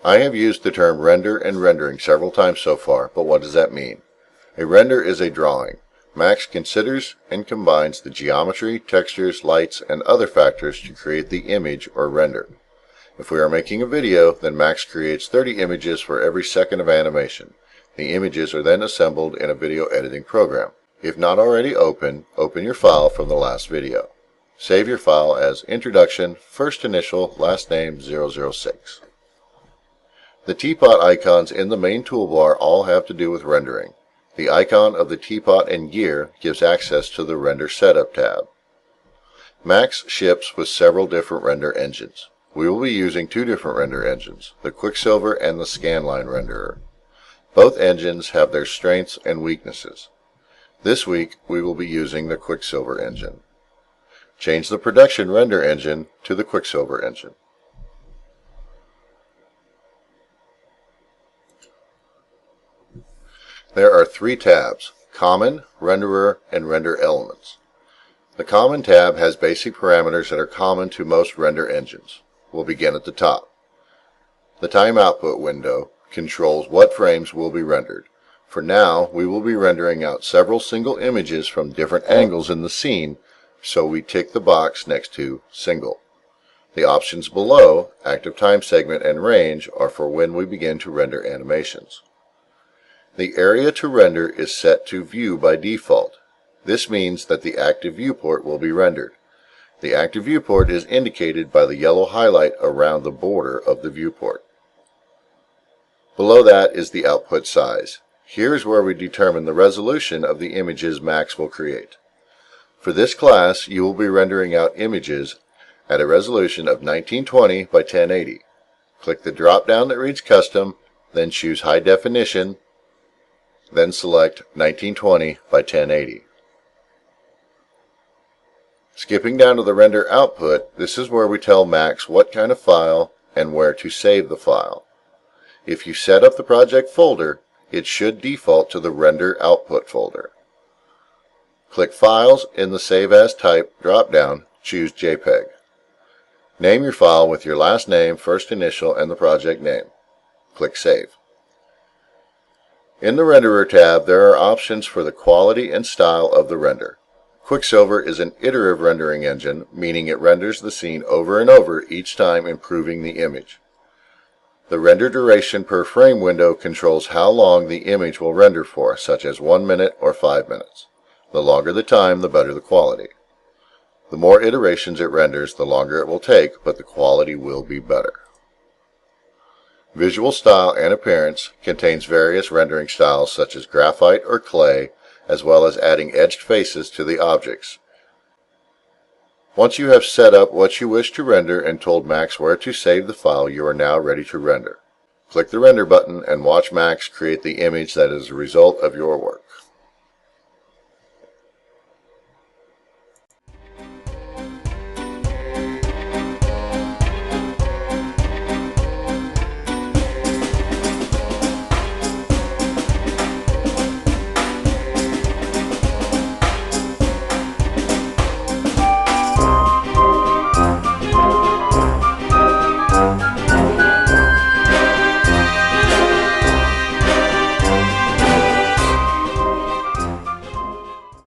I have used the term render and rendering several times so far, but what does that mean? A render is a drawing. Max considers and combines the geometry, textures, lights, and other factors to create the image or render. If we are making a video, then Max creates 30 images for every second of animation. The images are then assembled in a video editing program. If not already open, open your file from the last video. Save your file as introduction, first initial, last name 006. The teapot icons in the main toolbar all have to do with rendering. The icon of the teapot and gear gives access to the Render Setup tab. Max ships with several different render engines. We will be using two different render engines, the Quicksilver and the Scanline Renderer. Both engines have their strengths and weaknesses. This week we will be using the Quicksilver engine. Change the production render engine to the Quicksilver engine. There are three tabs: Common, Renderer, and Render Elements. The Common tab has basic parameters that are common to most render engines. We'll begin at the top. The Time Output window controls what frames will be rendered. For now, we will be rendering out several single images from different angles in the scene, so we tick the box next to Single. The options below, Active Time Segment and Range, are for when we begin to render animations. The area to render is set to View by default. This means that the active viewport will be rendered. The active viewport is indicated by the yellow highlight around the border of the viewport. Below that is the output size. Here's where we determine the resolution of the images Max will create. For this class, you will be rendering out images at a resolution of 1920 by 1080. Click the drop-down that reads Custom, then choose High Definition, then select 1920 by 1080. Skipping down to the render output, this is where we tell Max what kind of file and where to save the file. If you set up the project folder, it should default to the Render Output folder. Click Files in the Save As Type drop-down, choose JPEG. Name your file with your last name, first initial, and the project name. Click Save. In the Renderer tab, there are options for the quality and style of the render. Quicksilver is an iterative rendering engine, meaning it renders the scene over and over, each time improving the image. The render duration per frame window controls how long the image will render for, such as 1 minute or 5 minutes. The longer the time, the better the quality. The more iterations it renders, the longer it will take, but the quality will be better. Visual Style and Appearance contains various rendering styles such as graphite or clay, as well as adding edged faces to the objects. Once you have set up what you wish to render and told Max where to save the file, you are now ready to render. Click the Render button and watch Max create the image that is a result of your work.